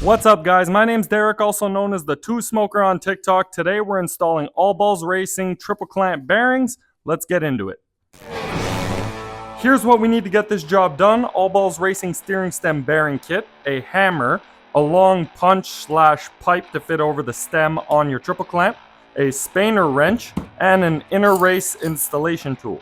What's up, guys? My name's Derek, also known as the Two Smoker on TikTok. Today we're installing All Balls Racing triple clamp bearings. Let's get into it. Here's what we need to get this job done. All Balls Racing steering stem bearing kit, a hammer, a long punch/pipe to fit over the stem on your triple clamp, a Spaner wrench, and an inner race installation tool.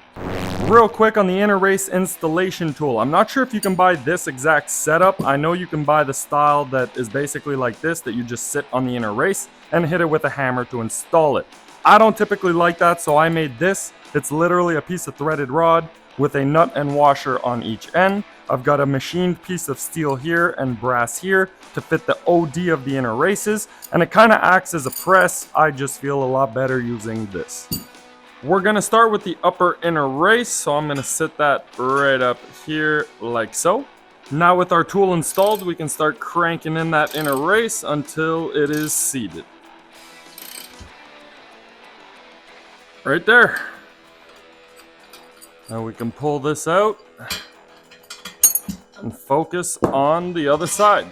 Real quick on the inner race installation tool, I'm not sure if you can buy this exact setup. I know you can buy the style that is basically like this, that you just sit on the inner race and hit it with a hammer to install it. I don't typically like that, so I made this. It's literally a piece of threaded rod with a nut and washer on each end. I've got a machined piece of steel here and brass here to fit the OD of the inner races, and it kind of acts as a press. I just feel a lot better using this. We're gonna start with the upper inner race, so I'm gonna sit that right up here like so. Now with our tool installed, we can start cranking in that inner race until it is seated. Right there. Now we can pull this out and focus on the other side.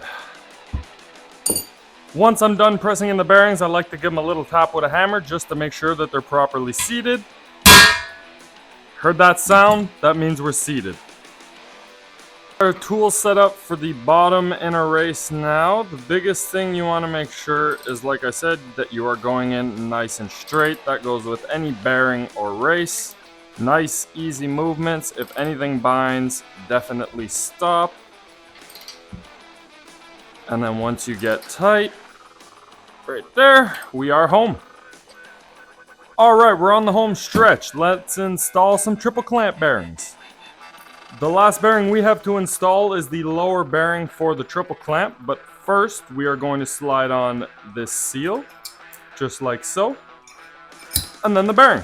Once I'm done pressing in the bearings, I like to give them a little tap with a hammer just to make sure that they're properly seated. Heard that sound? That means we're seated. Our tool set up for the bottom inner race now. The biggest thing you want to make sure is, like I said, that you are going in nice and straight. That goes with any bearing or race. Nice, easy movements. If anything binds, definitely stop. And then once you get tight, right there, we are home. All right, we're on the home stretch. Let's install some triple clamp bearings. The last bearing we have to install is the lower bearing for the triple clamp, but first we are going to slide on this seal, just like so, and then the bearing.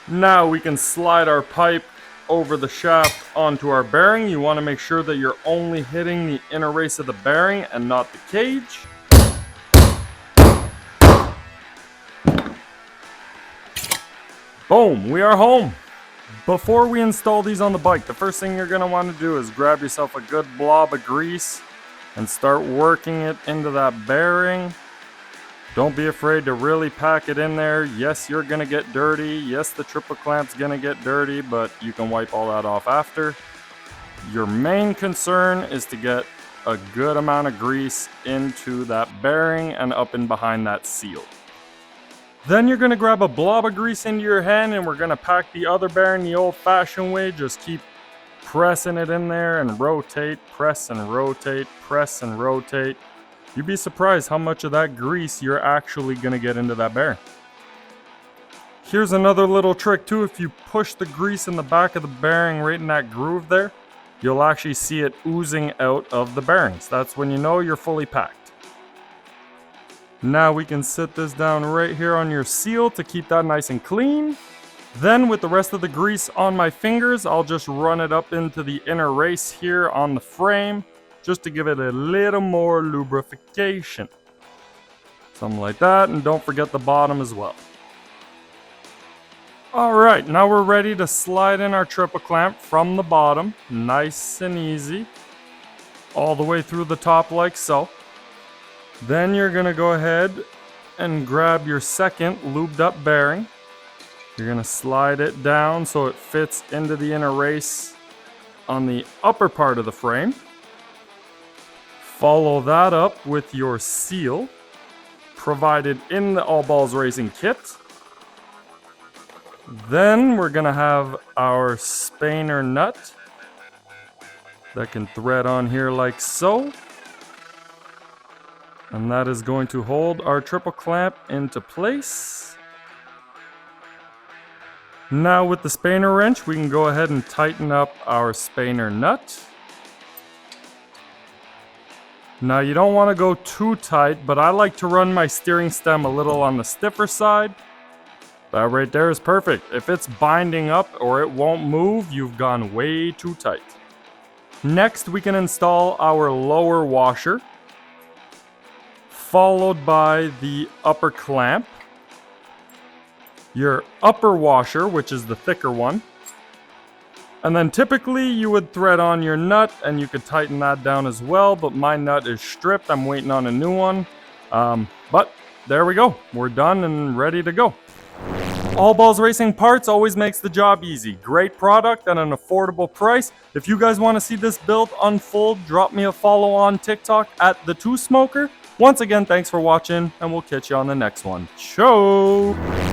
Now we can slide our pipe over the shaft onto our bearing. You want to make sure that you're only hitting the inner race of the bearing and not the cage. Boom, we are home. Before we install these on the bike, the first thing you're going to want to do is grab yourself a good blob of grease and start working it into that bearing. Don't be afraid to really pack it in there. Yes, you're going to get dirty. Yes, the triple clamp's going to get dirty, but you can wipe all that off after. Your main concern is to get a good amount of grease into that bearing and up and behind that seal. Then you're going to grab a blob of grease into your hand, and we're going to pack the other bearing the old-fashioned way. Just keep pressing it in there and rotate, press and rotate, press and rotate. You'd be surprised how much of that grease you're actually going to get into that bearing. Here's another little trick too. If you push the grease in the back of the bearing right in that groove there, you'll actually see it oozing out of the bearings. That's when you know you're fully packed. Now we can sit this down right here on your seal to keep that nice and clean. Then with the rest of the grease on my fingers, I'll just run it up into the inner race here on the frame, just to give it a little more lubrication. Something like that, and don't forget the bottom as well. Alright, now we're ready to slide in our triple clamp from the bottom, nice and easy, all the way through the top like so. Then you're going to go ahead and grab your second lubed up bearing. You're going to slide it down so it fits into the inner race on the upper part of the frame. Follow that up with your seal, provided in the All Balls Racing kit. Then we're going to have our Spaner nut that can thread on here like so. And that is going to hold our triple clamp into place. Now with the Spaner wrench, we can go ahead and tighten up our Spaner nut. Now you don't want to go too tight, but I like to run my steering stem a little on the stiffer side. That right there is perfect. If it's binding up or it won't move, you've gone way too tight. Next, we can install our lower washer, followed by the upper clamp. Your upper washer, which is the thicker one, And then typically you would thread on your nut and you could tighten that down as well, but my nut is stripped. I'm waiting on a new one. But there we go. We're done and ready to go. All Balls Racing Parts always makes the job easy. Great product at an affordable price. If you guys want to see this build unfold, drop me a follow on TikTok at The Two Smoker. Once again, thanks for watching, and we'll catch you on the next one. Ciao!